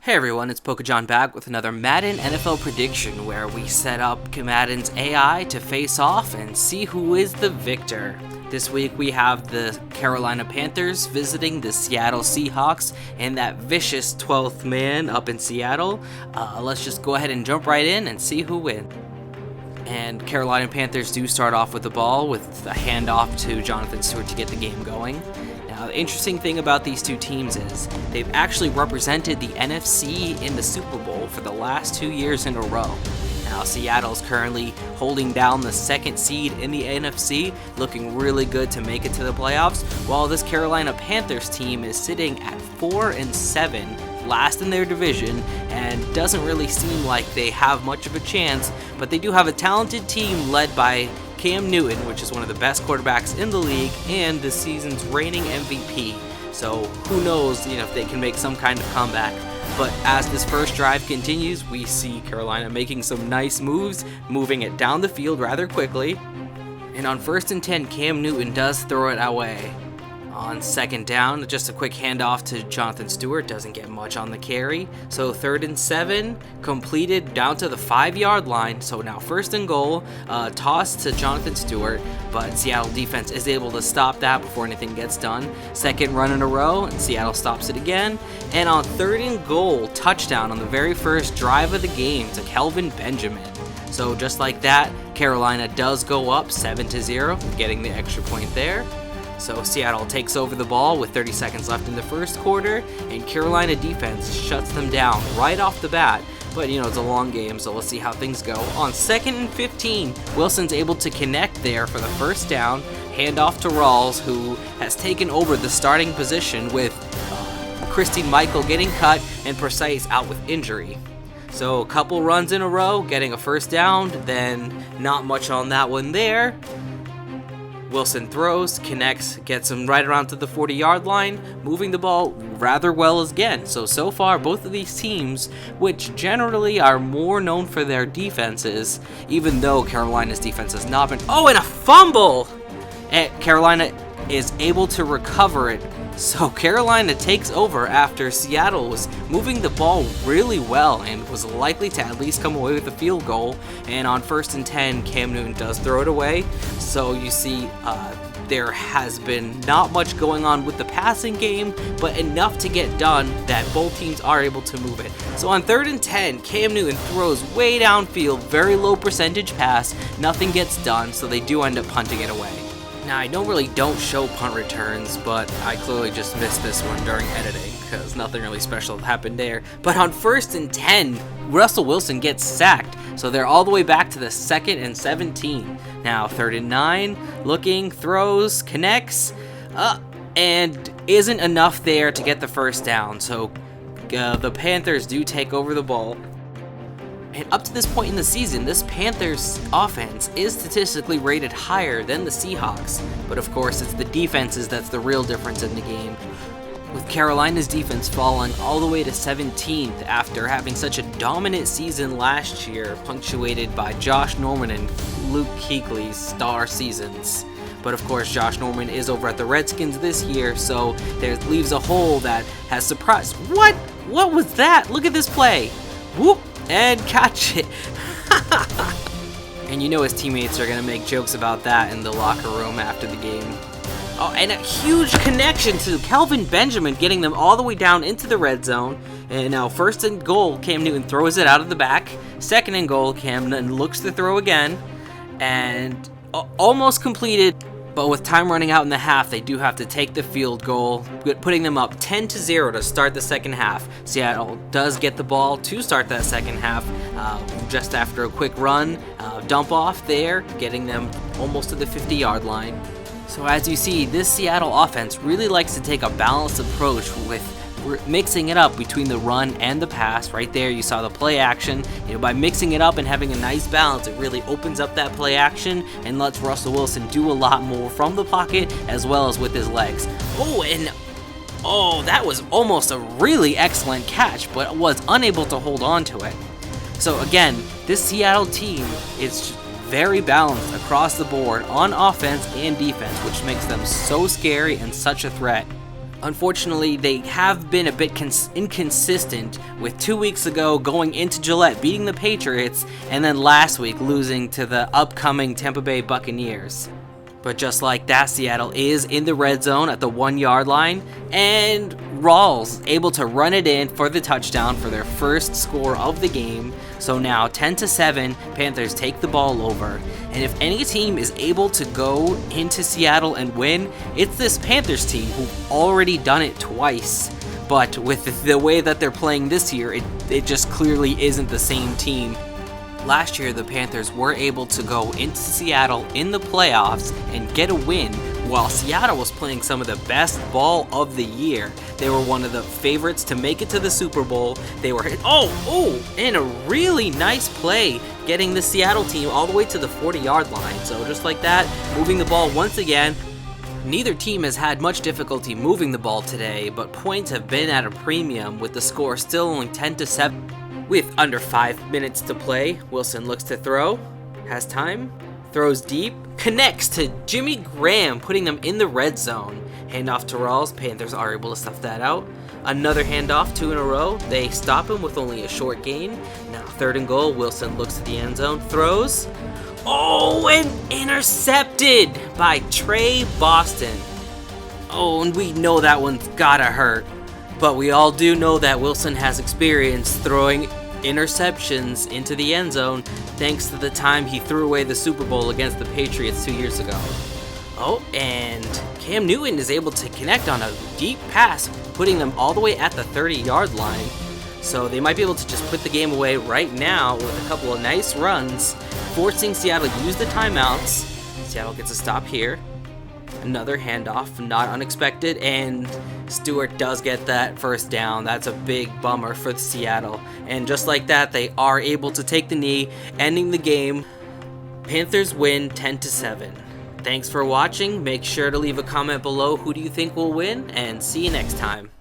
Hey everyone, it's PokeJohn back with another Madden NFL prediction where we set up Madden's AI to face off and see who is the victor. This week we have the Carolina Panthers visiting the Seattle Seahawks and that vicious 12th man up in Seattle. Let's just go ahead and jump right in and see who wins. And Carolina Panthers do start off with the ball with a handoff to Jonathan Stewart to get the game going. Now, the interesting thing about these two teams is they've actually represented the NFC in the Super Bowl for the last 2 years in a row. Now, Seattle's currently holding down the second seed in the NFC, looking really good to make it to the playoffs, while this Carolina Panthers team is sitting at 4-7, last in their division, and doesn't really seem like they have much of a chance, but they do have a talented team led by Cam Newton, which is one of the best quarterbacks in the league and this season's reigning MVP. So who knows, if they can make some kind of comeback. But as this first drive continues, we see Carolina making some nice moves, moving it down the field rather quickly. And on 1st and 10, Cam Newton does throw it away. On 2nd down, just a quick handoff to Jonathan Stewart, doesn't get much on the carry. So 3rd and 7, completed down to the 5-yard line. So now 1st and goal, toss to Jonathan Stewart, but Seattle defense is able to stop that before anything gets done. 2nd run in a row, and Seattle stops it again. And on 3rd and goal, touchdown on the very first drive of the game to Kelvin Benjamin. So just like that, Carolina does go up 7-0, getting the extra point there. So Seattle takes over the ball with 30 seconds left in the first quarter, and Carolina defense shuts them down right off the bat. But, it's a long game, so let's see how things go. On 2nd and 15, Wilson's able to connect there for the first down, handoff to Rawls, who has taken over the starting position with Christine Michael getting cut and Precise out with injury. So a couple runs in a row, getting a first down, then not much on that one there. Wilson throws, connects, gets him right around to the 40-yard line, moving the ball rather well again. So far, both of these teams, which generally are more known for their defenses, even though Carolina's defense has not been... Oh, and a fumble! And Carolina is able to recover it. So Carolina takes over after Seattle was moving the ball really well and was likely to at least come away with a field goal. And on 1st and 10, Cam Newton does throw it away. So you see there has been not much going on with the passing game, but enough to get done that both teams are able to move it. So on 3rd and 10, Cam Newton throws way downfield, very low percentage pass, nothing gets done, so they do end up punting it away. Now, I don't show punt returns, but I clearly just missed this one during editing because nothing really special happened there. But on 1st and 10, Russell Wilson gets sacked, so they're all the way back to the 2nd and 17. Now, 3rd and 9, looking, throws, connects, and isn't enough there to get the first down. So the Panthers do take over the ball. And up to this point in the season, this Panthers offense is statistically rated higher than the Seahawks. But of course, it's the defenses that's the real difference in the game. With Carolina's defense falling all the way to 17th after having such a dominant season last year, punctuated by Josh Norman and Luke Kuechly's star seasons. But of course, Josh Norman is over at the Redskins this year, so there leaves a hole that has surprised. What? What was that? Look at this play. Whoop! And catch it. And his teammates are going to make jokes about that in the locker room after the game. Oh, and a huge connection to Kelvin Benjamin, getting them all the way down into the red zone. And now 1st and goal, Cam Newton throws it out of the back. 2nd and goal, Cam Newton looks to throw again. And almost completed. But with time running out in the half, they do have to take the field goal, putting them up 10-0 to start the second half. Seattle does get the ball to start that second half just after a quick run, dump off there, getting them almost to the 50-yard line. So as you see, this Seattle offense really likes to take a balanced approach with mixing it up between the run and the pass. Right there, you saw the play action. By mixing it up and having a nice balance, it really opens up that play action and lets Russell Wilson do a lot more from the pocket as well as with his legs. That was almost a really excellent catch, but was unable to hold on to it. So again, this Seattle team is very balanced across the board on offense and defense, which makes them so scary and such a threat. Unfortunately, they have been a bit inconsistent, with 2 weeks ago going into Gillette beating the Patriots, and then last week losing to the upcoming Tampa Bay Buccaneers. But just like that, Seattle is in the red zone at the 1 yard line, and Rawls able to run it in for the touchdown for their first score of the game. So now 10-7, Panthers take the ball over. And if any team is able to go into Seattle and win, it's this Panthers team who've already done it twice. But with the way that they're playing this year, it just clearly isn't the same team. Last year, the Panthers were able to go into Seattle in the playoffs and get a win, while Seattle was playing some of the best ball of the year. They were one of the favorites to make it to the Super Bowl. They were and a really nice play, getting the Seattle team all the way to the 40-yard line. So just like that, moving the ball once again. Neither team has had much difficulty moving the ball today, but points have been at a premium, with the score still only 10-7. With under 5 minutes to play, Wilson looks to throw, has time, throws deep, connects to Jimmy Graham, putting them in the red zone. Handoff to Rawls, Panthers are able to stuff that out. Another handoff, 2 in a row. They stop him with only a short gain. Now 3rd and goal, Wilson looks to the end zone, throws. And intercepted by Trey Boston. And we know that one's gotta hurt. But we all do know that Wilson has experience throwing interceptions into the end zone, thanks to the time he threw away the Super Bowl against the Patriots 2 years ago. And Cam Newton is able to connect on a deep pass, putting them all the way at the 30-yard line. So they might be able to just put the game away right now with a couple of nice runs, forcing Seattle to use the timeouts. Seattle gets a stop here. Another handoff, not unexpected, and Stewart does get that first down. That's a big bummer for Seattle. And just like that, they are able to take the knee, ending the game. Panthers win 10-7. Thanks for watching. Make sure to leave a comment below who do you think will win, and see you next time.